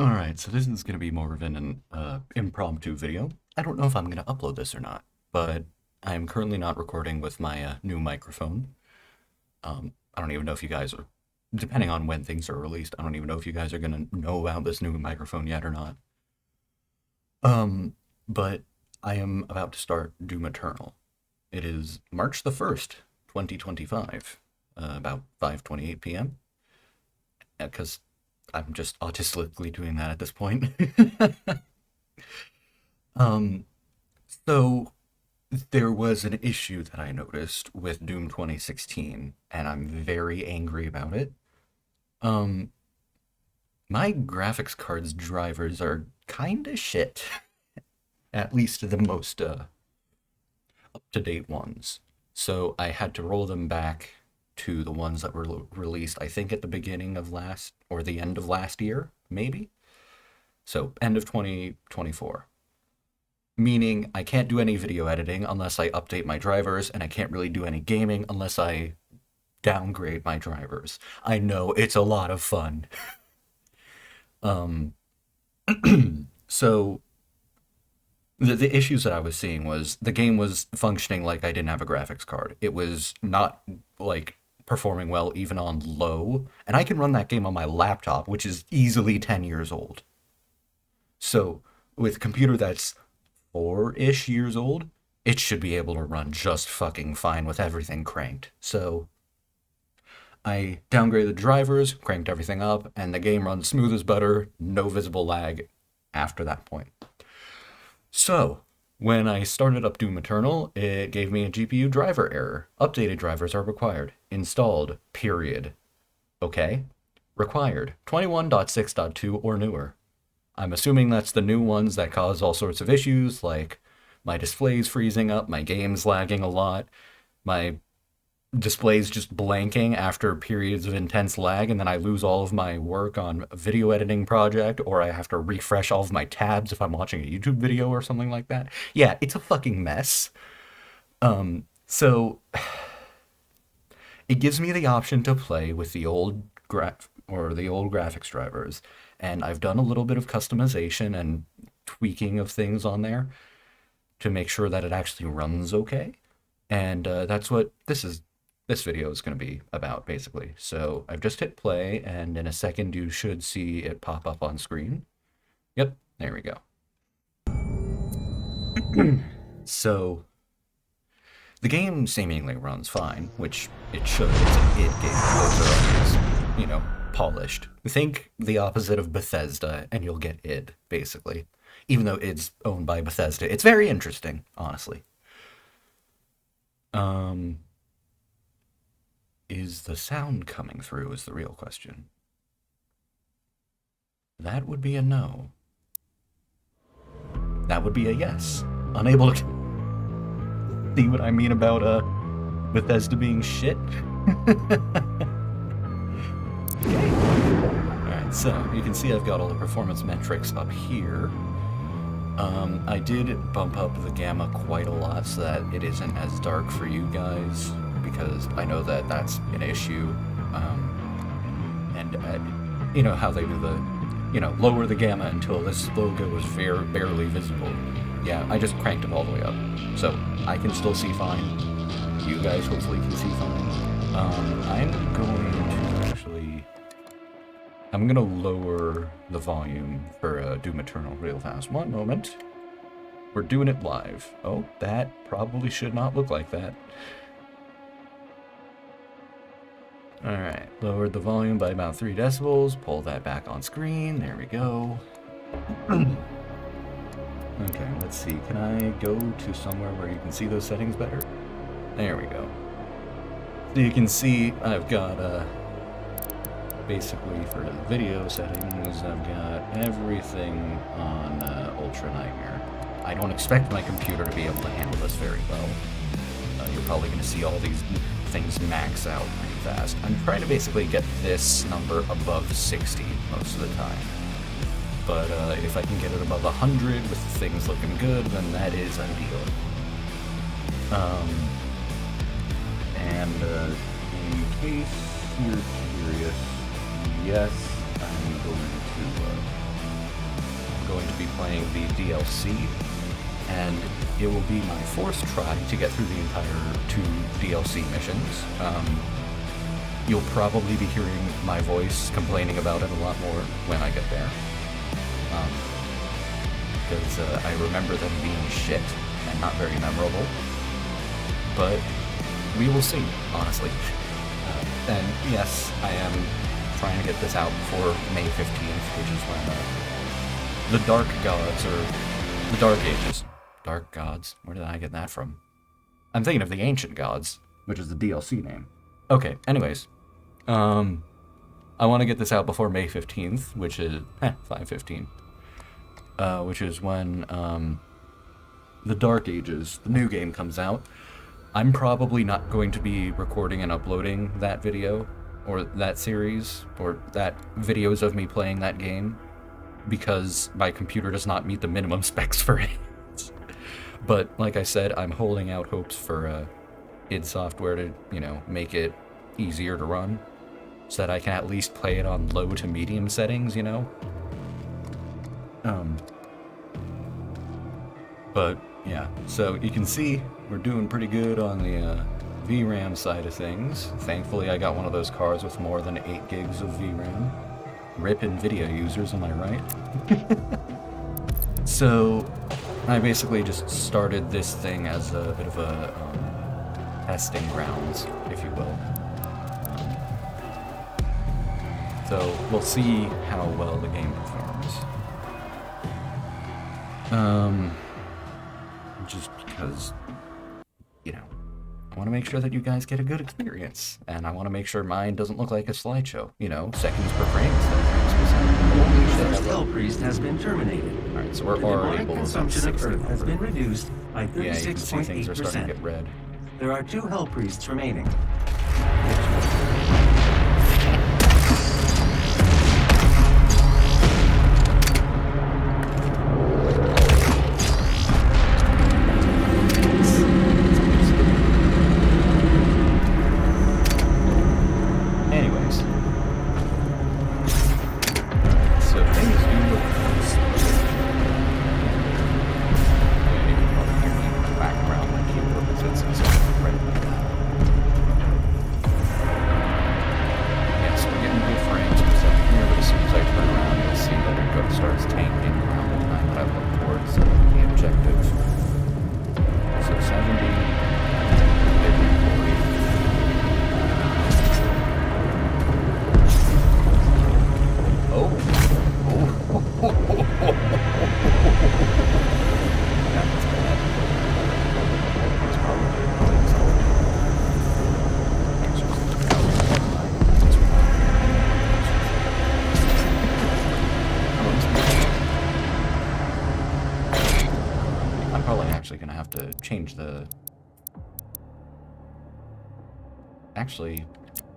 Alright, so this is going to be more of an impromptu video. I don't know if I'm going to upload this or not, but I am currently not recording with my new microphone. I don't even know if you guys are, depending on when things are released, I don't even know if you guys are going to know about this new microphone yet or not. But I am about to start Doom Eternal. It is March the 1st, 2025, about 5:28 p.m. Because I'm just autistically doing that at this point. um, so there was an issue that I noticed with Doom 2016, and I'm very angry about it. Um, my graphics card's drivers are kinda shit. At least the most up-to-date ones. So I had to roll them back to the ones that were released, I think, at the beginning of last, or the end of last year, maybe? So, end of 2024. Meaning, I can't do any video editing unless I update my drivers, and I can't really do any gaming unless I downgrade my drivers. I know, it's a lot of fun. um, so, the issues that I was seeing was the game was functioning like I didn't have a graphics card. It was not, like, performing well even on low, and I can run that game on my laptop, which is easily 10 years old. So, with a computer that's 4-ish years old, it should be able to run just fucking fine with everything cranked. So, I downgraded the drivers, cranked everything up, and the game runs smooth as butter, no visible lag after that point. So, when I started up Doom Eternal, it gave me a GPU driver error. Updated drivers are required. Installed, period. Okay. Required. 21.6.2 or newer. I'm assuming that's the new ones that cause all sorts of issues, like my display's freezing up, my game's lagging a lot, my display's just blanking after periods of intense lag, and then I lose all of my work on a video editing project, or I have to refresh all of my tabs if I'm watching a YouTube video or something like that. Yeah, it's a fucking mess. So it gives me the option to play with the old graphics drivers, and I've done a little bit of customization and tweaking of things on there to make sure that it actually runs okay. And that's what this video is going to be about, basically. So I've just hit play, and in a second you should see it pop up on screen. Yep, there we go. So the game seemingly runs fine, which it should. It's an id game. Those are always, polished. Think the opposite of Bethesda, and you'll get id, basically. Even though id's owned by Bethesda. It's very interesting, honestly. Is the sound coming through is the real question. That would be a no. That would be a yes. Unable to see what I mean about Bethesda being shit. Okay. Alright, so you can see I've got all the performance metrics up here. I did bump up the gamma quite a lot so that it isn't as dark for you guys, because I know that that's an issue. And you know how they do the, lower the gamma until this logo is barely visible. Yeah, I just cranked it all the way up. So I can still see fine. You guys hopefully can see fine. I'm gonna lower the volume for Doom Eternal real fast. One moment. We're doing it live. Oh, that probably should not look like that. Alright, lowered the volume by about 3 decibels. Pull that back on screen. There we go. Okay, let's see. Can I go to somewhere where you can see those settings better? There we go. So you can see I've got basically for the video settings, I've got everything on Ultra Nightmare. I don't expect my computer to be able to handle this very well. You're probably going to see all these things max out pretty fast. I'm trying to basically get this number above 60 most of the time. But if I can get it above 100 with things looking good, then that is ideal. And in case you're curious, yes, I'm going to playing the DLC, and it will be my fourth try to get through the entire 2 DLC missions. You'll probably be hearing my voice complaining about it a lot more when I get there. Because I remember them being shit and not very memorable. But we will see, honestly. And yes, I am trying to get this out before May 15th, which is when the Dark Gods, or the Dark Ages. Dark Gods? Where did I get that from? I'm thinking of the Ancient Gods, which is the DLC name. Okay, anyways. I want to get this out before May 15th, which is 5/15, which is when the Dark Ages, the new game, comes out. I'm probably not going to be recording and uploading that video, or that series, or that videos of me playing that game, because my computer does not meet the minimum specs for it. But like I said, I'm holding out hopes for id Software to, make it easier to run, so that I can at least play it on low to medium settings, But yeah, so you can see we're doing pretty good on the VRAM side of things. Thankfully, I got one of those cards with more than 8 gigs of VRAM. RIP NVIDIA users, am I right? So I basically just started this thing as a bit of a testing grounds, if you will. So we'll see how well the game performs. Just because, I want to make sure that you guys get a good experience, and I want to make sure mine doesn't look like a slideshow. Seconds per frame. First Hell Priest has been terminated. All right, so we're already below consumption of Earth has been reduced by 36.8%. Yeah, you can see things are starting to get red. There are 2 Hell Priests remaining. Gonna have to change the... Actually,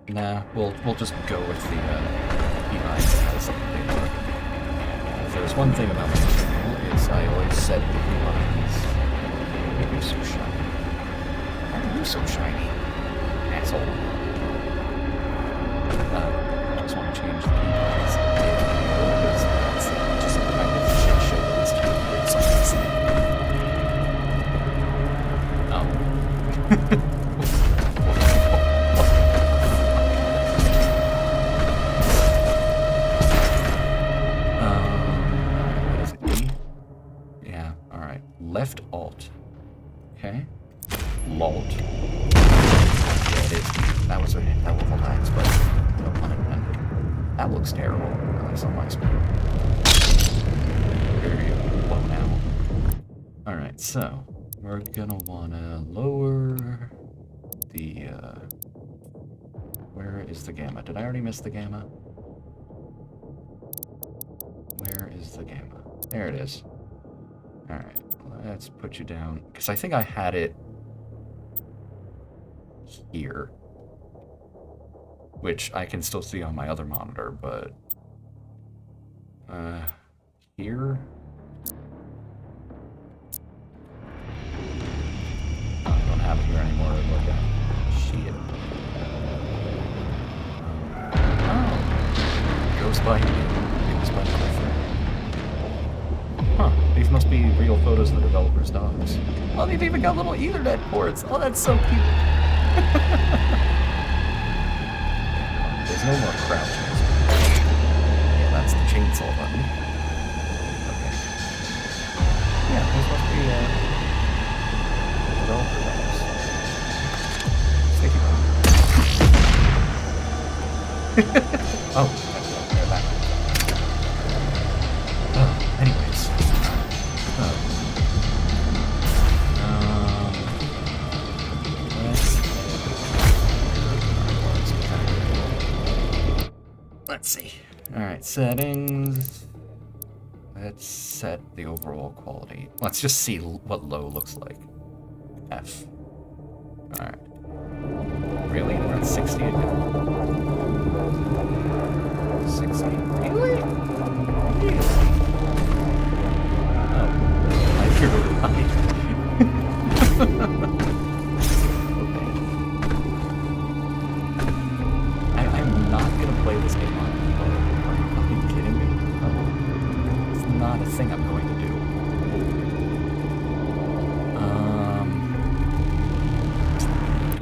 nah, we'll just go with the UI that has something more. If there's one thing about my channel, is I always set the UIs. Maybe so shiny. Why are you so shiny? Asshole. I just want to change the UIs. Because that's just kind of shit show that it's kind of weird sometimes. What is it? E? Yeah, alright. Left alt. Okay. Lalt. Yeah, it is. That was a helpful nice, but no pun intended. That looks terrible, at least on my screen. Very low now. Alright, so we're gonna wanna lower the, where is the gamma? Did I already miss the gamma? Where is the gamma? There it is. Alright, let's put you down, because I think I had it here, which I can still see on my other monitor, but, here? Have it here anymore to look at. Shit. Oh. Goes by me. Goes by my friend. Huh. photos of the developers' dogs. Oh, they've even got little Ethernet ports. Oh, that's so cute. There's no more crouching. Yeah, that's the chainsaw button. Okay. Yeah, those must be developer dogs. Sticky button. Oh, they're back. Oh, anyways. Let's see. Alright, settings. Let's set the overall quality. Let's just see what low looks like. F. Alright. Really? We're at 60 again. 60? Really? Really? Oh. I hear it right. I'm not gonna play this game on low. Are you fucking kidding me? Oh. It's not a thing I'm going to do.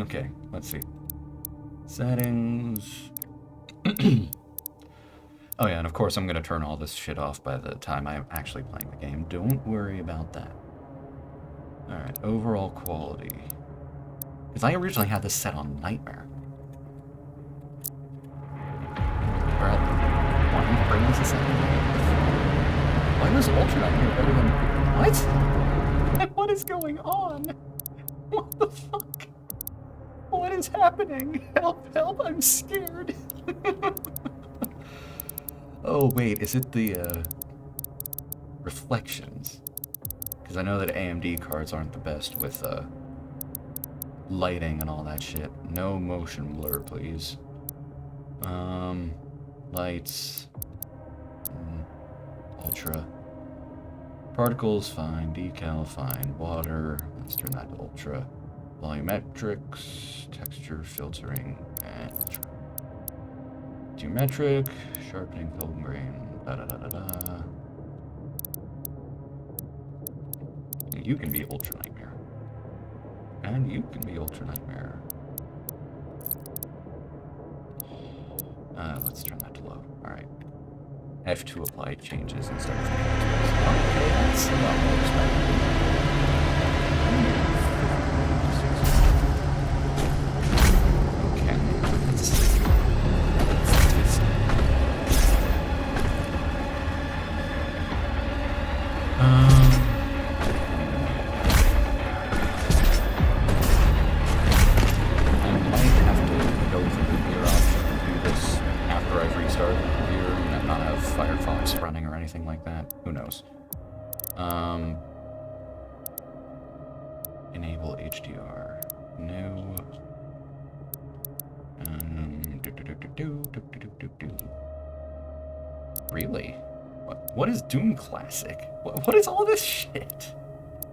Okay, let's see. Settings. Oh yeah, and of course I'm gonna turn all this shit off by the time I'm actually playing the game. Don't worry about that. Alright, overall quality. Because I originally had this set on Nightmare. We're at 1 frames a second. Why was Ultra Nightmare better than... What? What is going on? What the fuck? What is happening? Help, help, I'm scared. Oh, wait, is it the, reflections? Because I know that AMD cards aren't the best with, lighting and all that shit. No motion blur, please. Lights. Ultra. Particles, fine. Decal, fine. Water. Let's turn that to ultra. Volumetrics, texture, filtering, and ultra. Geometric, sharpening, film grain, da-da-da-da-da. You can be Ultra Nightmare. And you can be Ultra Nightmare. Let's turn that to low. Alright. F to apply changes instead of... Okay, that's a lot more respectable. Okay, let's see. Like that. Who knows? Enable HDR. No. Really? What is Doom Classic? What is all this shit?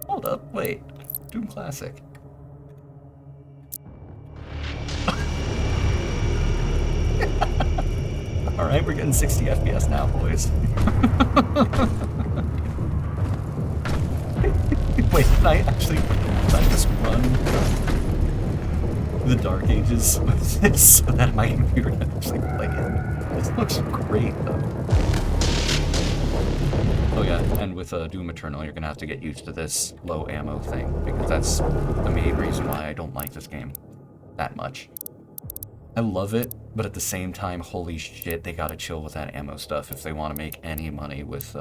Hold up, wait. Doom Classic. Alright, we're getting 60 FPS now, boys. Wait, can I just run the Dark Ages with this so that my computer can actually play it? This looks great, though. Oh yeah, and with Doom Eternal, you're gonna have to get used to this low ammo thing, because that's the main reason why I don't like this game that much. I love it, but at the same time, holy shit, they gotta chill with that ammo stuff if they want to make any money with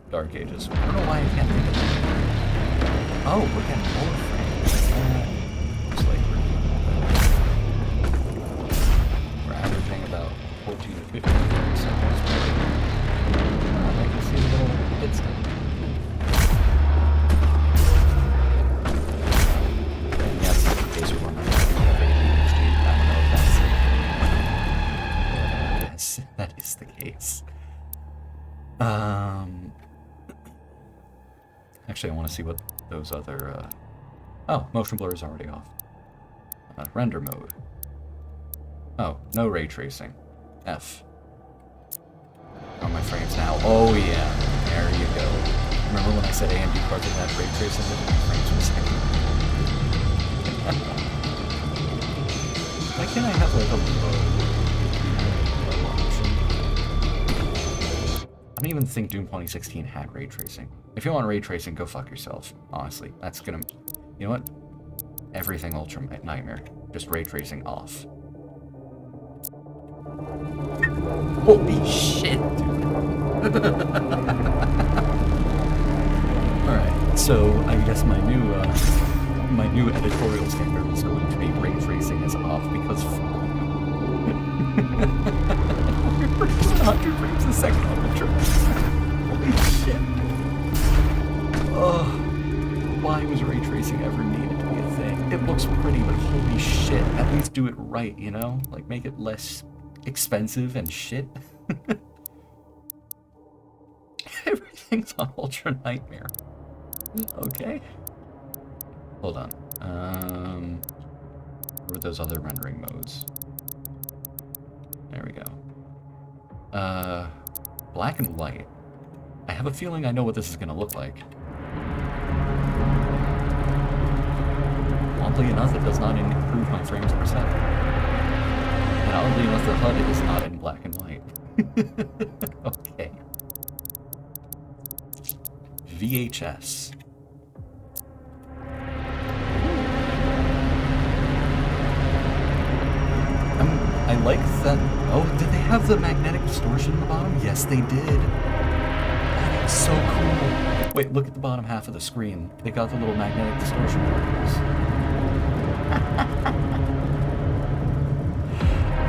Dark Ages. I don't know why I can't think of that. Oh, we're getting more frames. Looks like we're averaging about 14 to 15 frames. I can see the little bits there. That is the case. Actually, I want to see what those other, oh, motion blur is already off. Render mode. Oh, no ray tracing. F. How am my frames now. Oh yeah, there you go. Remember when I said AMD cards would have ray tracing? Look at my frames per second. Why can't I have like a low option? I don't even think Doom 2016 had ray tracing. If you want ray tracing, go fuck yourself. Honestly, that's gonna. You know what? Everything Ultra Nightmare. Just ray tracing off. Holy shit, dude. Alright, so I guess my new editorial standard is going to be ray tracing is off because 100 frames a second on Ultra. Holy shit. Ugh. Why was ray tracing ever needed to be a thing? It looks pretty, but holy shit. At least do it right, you know? Like, make it less expensive and shit. Everything's on Ultra Nightmare. Okay. Hold on. What were those other rendering modes? There we go. Black and white. I have a feeling I know what this is gonna look like. Oddly enough, it does not improve my frames per second. And oddly enough, the HUD is not in black and white. Okay. VHS. I like that. Oh, did they have the magnetic distortion in the bottom? Yes, they did. That is so cool. Wait, look at the bottom half of the screen. They got the little magnetic distortion particles.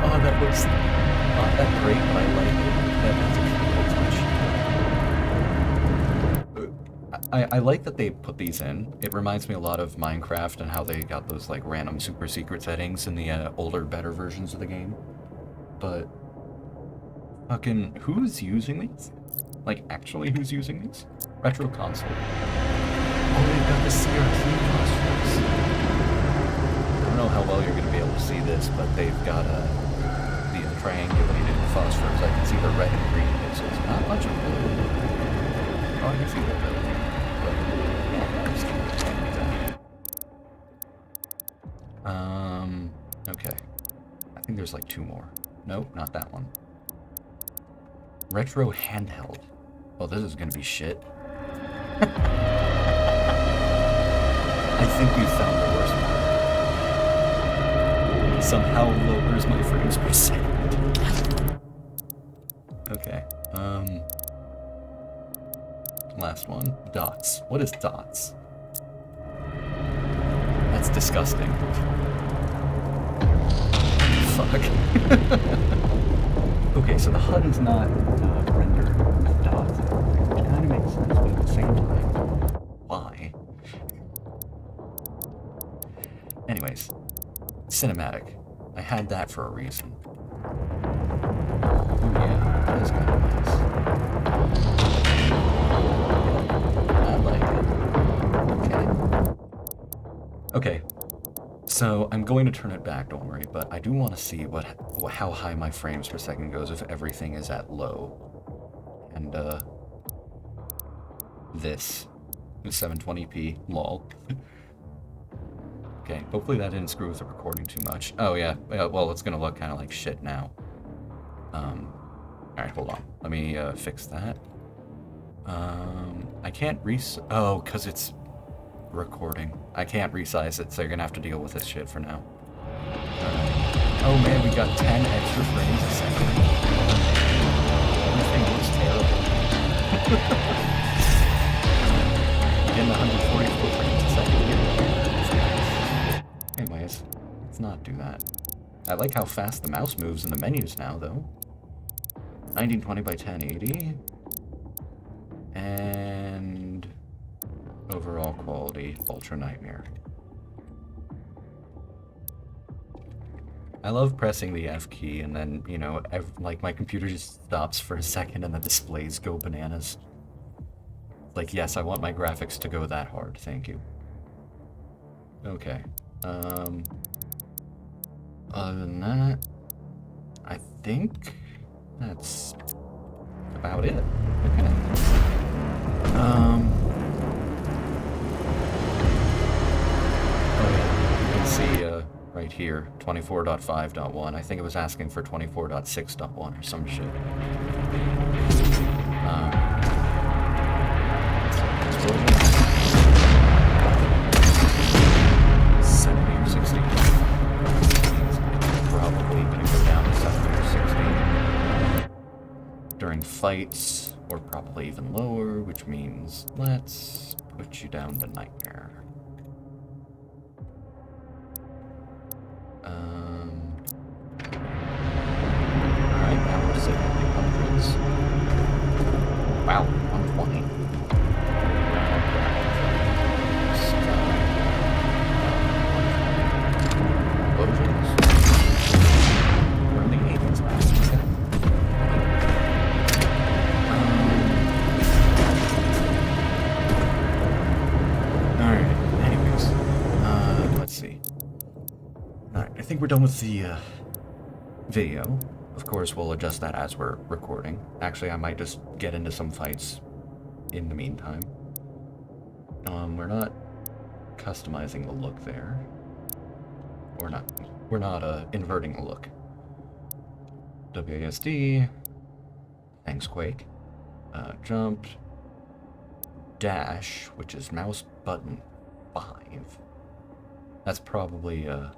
Oh, that looks not that great, but I like it. That's a cool touch. I like that they put these in. It reminds me a lot of Minecraft and how they got those like random super secret settings in the older, better versions of the game. But fucking, who's using these? Like, actually, who's using these? Retro console. Oh, they've got the CRT phosphors. I don't know how well you're going to be able to see this, but they've got the triangulated phosphors. I can see the red and green pixels. Not much of blue. Oh, I can see that though. But, yeah, I'm just going to okay. I think there's like 2 more. Nope, not that one. Retro handheld. Oh, this is gonna be shit. I think we found the worst one. Somehow lowers my frames per second. Okay. Last one. Dots. What is dots? That's disgusting. Fuck. Okay, so the HUD is not rendered with dots, which kind of makes sense, but at the same time, why? Anyways, cinematic. I had that for a reason. Oh yeah, that is kind of nice. I like it. Okay. So I'm going to turn it back, don't worry, but I do want to see how high my frames per second goes if everything is at low. And this is 720p, lol. Okay, hopefully that didn't screw with the recording too much. Oh yeah, well it's gonna look kind of like shit now. Alright, hold on. Let me fix that. I can't oh, because it's recording. I can't resize it, so you're gonna have to deal with this shit for now. Oh man, we got 10 extra frames a second. Everything looks terrible. Getting 144 frames a second. Anyways, let's not do that. I like how fast the mouse moves in the menus now, though. 1920 by 1080. And overall quality, Ultra Nightmare. I love pressing the F key and then, you know, like my computer just stops for a second and the displays go bananas. Like, yes, I want my graphics to go that hard, thank you. Okay. Other than that, I think that's about it. Okay. Oh yeah, you can see right here, 24.5.1. I think it was asking for 24.6.1 or some shit. Setting 60. Probably gonna go down to 70 or 60 during fights, or probably even lower, which means let's put you down to nightmare. Alright, now we're sitting in the hundreds. Wow, 120. Explosions. We're in the 80s now. Alright, anyways. Let's see. Alright, I think we're done with the video. Of course, we'll adjust that as we're recording. Actually, I might just get into some fights in the meantime. We're not customizing the look there. We're not inverting the look. WASD. Thanks, Quake. Jump. Dash, which is mouse button 5. That's probably, oh,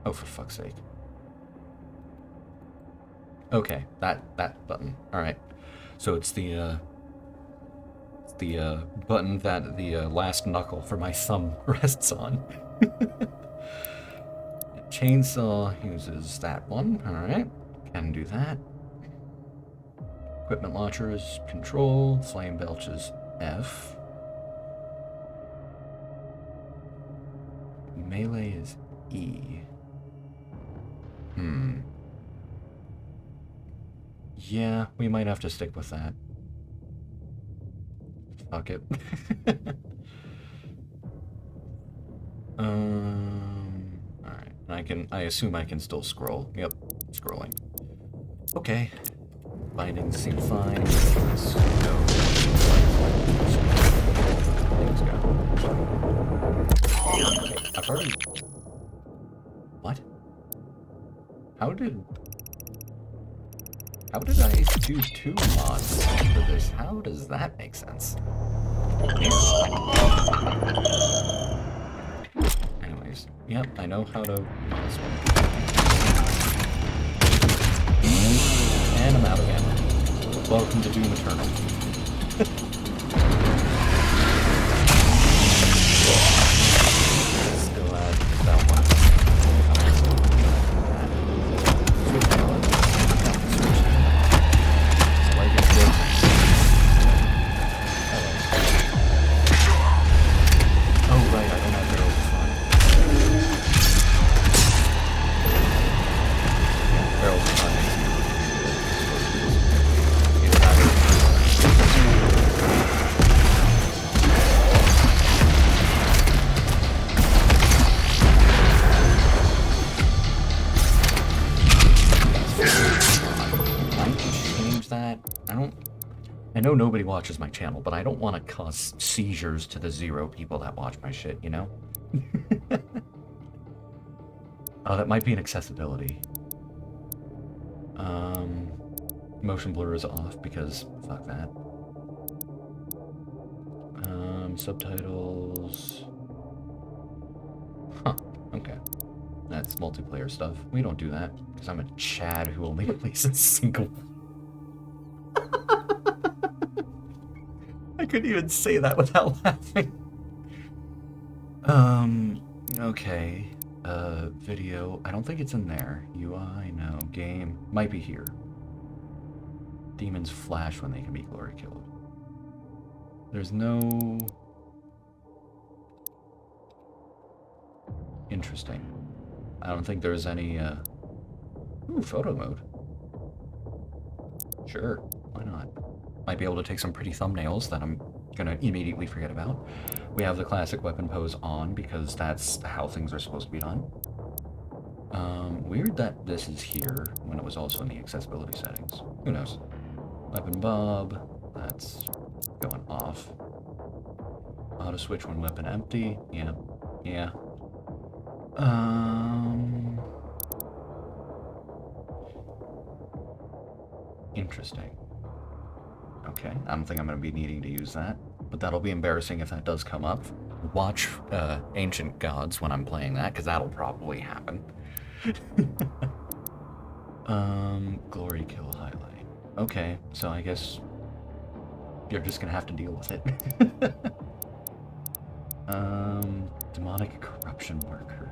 for fuck's sake. Okay, that button. Alright. So it's the button that the last knuckle for my thumb rests on. Chainsaw uses that one. Alright. Can do that. Equipment launcher is control. Flame belch is F. Melee is E. Yeah, we might have to stick with that. Fuck it. Alright. I assume I can still scroll. Yep, scrolling. Okay. Bindings seem fine. Let's go. Things go. I've already... What? How did I do 2 mods for this? How does that make sense? Anyways, yep, I know how to mod this one. And I'm out of ammo. Welcome to Doom Eternal. Still at that one. I know nobody watches my channel, but I don't want to cause seizures to the 0 people that watch my shit, you know? Oh, that might be an accessibility. Motion blur is off because fuck that. Subtitles. Huh, okay. That's multiplayer stuff. We don't do that, because I'm a Chad who only plays in single. I couldn't even say that without laughing. Okay. Video. I don't think it's in there. UI, no. Game. Might be here. Demons flash when they can be glory killed. There's no... Interesting. I don't think there's any, Ooh, photo mode. Sure, why not? Might be able to take some pretty thumbnails that I'm gonna immediately forget about. We have the classic weapon pose on because that's how things are supposed to be done. Weird that this is here when it was also in the accessibility settings. Who knows? Weapon Bob, that's going off. Auto switch when weapon empty. Yeah. Yeah. Interesting. Okay, I don't think I'm going to be needing to use that, but that'll be embarrassing if that does come up. Watch Ancient Gods when I'm playing that, because that'll probably happen. Glory kill highlight. Okay, so I guess you're just going to have to deal with it. Demonic corruption worker.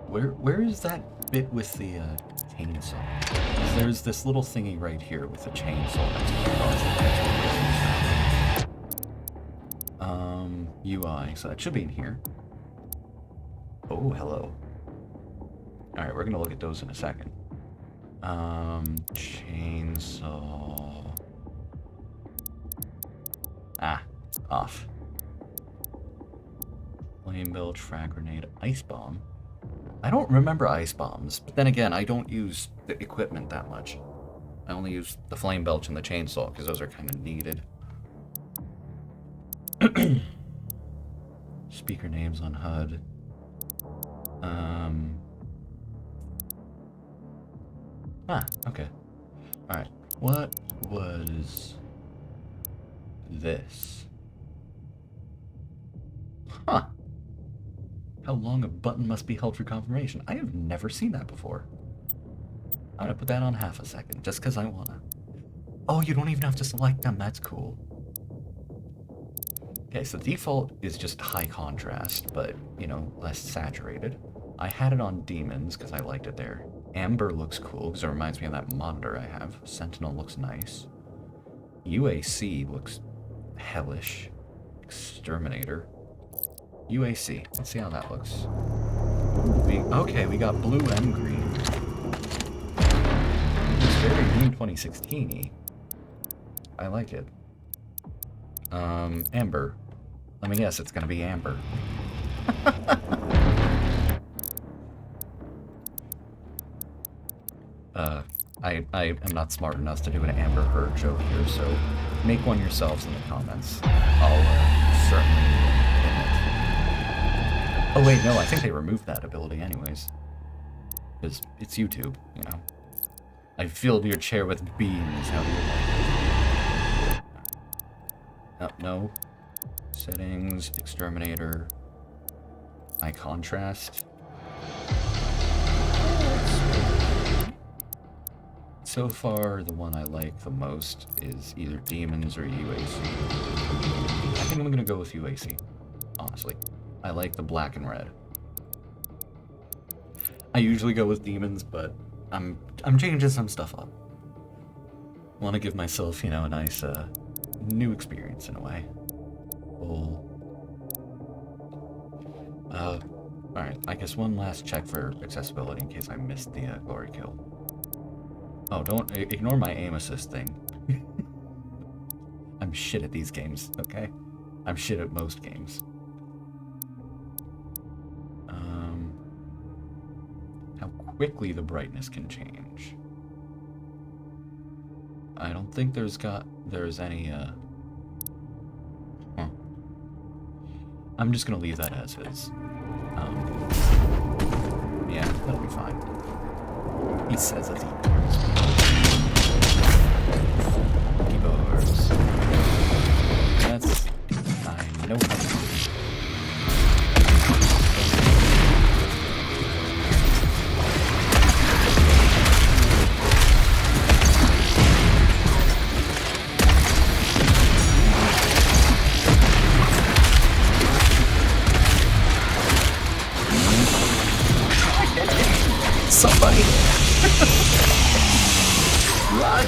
Where is that bit with the chainsaw? There's this little thingy right here with the chainsaw. UI, so that should be in here. Oh, hello. Alright, we're gonna look at those in a second. Chainsaw. Ah, off. Flame Belch, frag grenade, ice bomb. I don't remember ice bombs, but then again, I don't use the equipment that much. I only use the flame belch and the chainsaw because those are kind of needed. Speaker names on HUD. Okay. Alright. What was this? Huh. How long a button must be held for confirmation? I have never seen that before. I'm gonna put that on half a second, just because I wanna. Oh, you don't even have to select them, that's cool. Okay, so default is just high contrast, but, you know, less saturated. I had it on demons, because I liked it there. Amber looks cool, because it reminds me of that monitor I have. Sentinel looks nice. UAC looks hellish. Exterminator. UAC. Let's see how that looks. Okay, we got blue and green. It's very new 2016-y. I like it. Amber. Let me guess, it's gonna be Amber. I am not smart enough to do an Amber Heard joke here, so make one yourselves in the comments. I'll certainly pin it. Oh wait, no, I think they removed that ability anyways. Because it's YouTube, you know. I filled your chair with beans, how do you like it? No. Settings, exterminator, high contrast. So far, the one I like the most is either demons or UAC. I think I'm gonna go with UAC, honestly. I like the black and red. I usually go with demons, but I'm changing some stuff up. Want to give myself, you know, a nice new experience in a way. Cool. Alright, I guess one last check for accessibility in case I missed the glory kill. Oh, don't ignore my aim assist thing. I'm shit at these games, okay? I'm shit at most games. How quickly the brightness can change. I don't think there's any, I'm just gonna leave that as is. Yeah, that'll be fine. He says it. Keyboards. That's... I know how to do. Somebody! Run!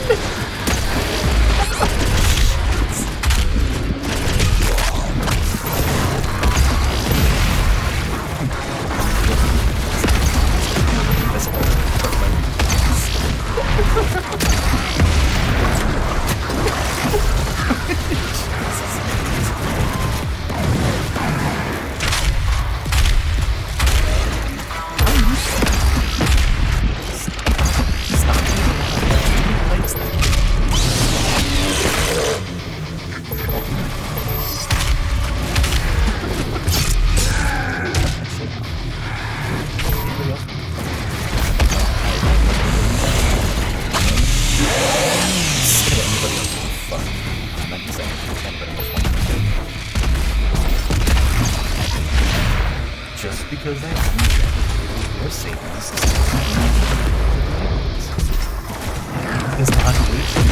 You're Satanist. It's not legal.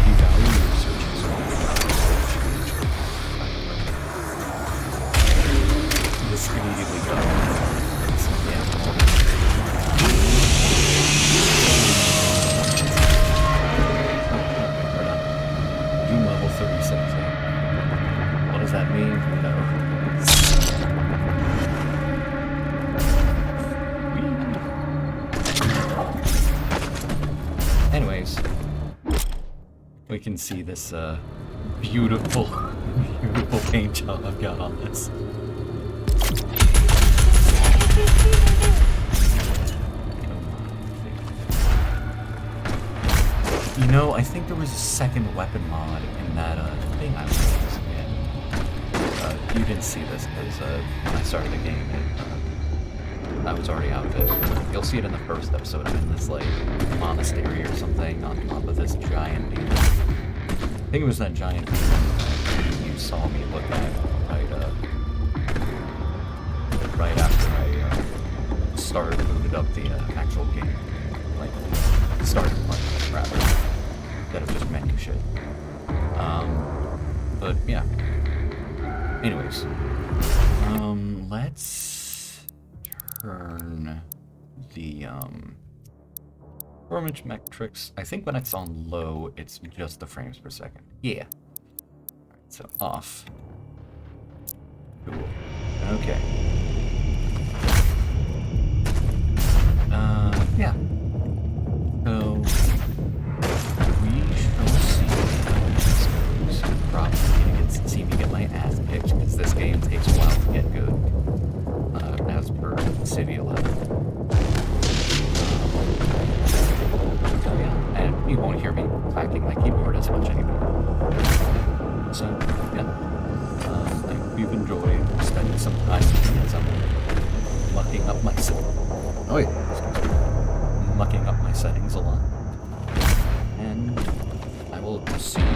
You value your searches. This immediately got yeah. We're done. Doom level 36. What does that mean? No. Anyways, we can see this beautiful, beautiful paint job I've got on this. You know, I think there was a second weapon mod in that thing I was using. You didn't see this because when I started the game, I was already out of it. You'll see it in the first episode. I'm in this like monastery or something on top of this giant demon. I think it was that giant demon you saw me look at right after I booted up the actual game. Like, started playing, rather, instead of just menu shit. But yeah. Anyways, let's turn the performance metrics. I think when it's on low, it's just the frames per second. Yeah. Alright, so off. Cool. Okay. Yeah. So we shall see how this goes. Probably gonna see me get my ass kicked because this game takes a while to get good. As per City 11. So yeah, and you won't hear me clacking my keyboard as much anymore. So yeah, I hope you've enjoyed spending some time with me as I'm mucking up my mucking up my settings a lot. And I will see you.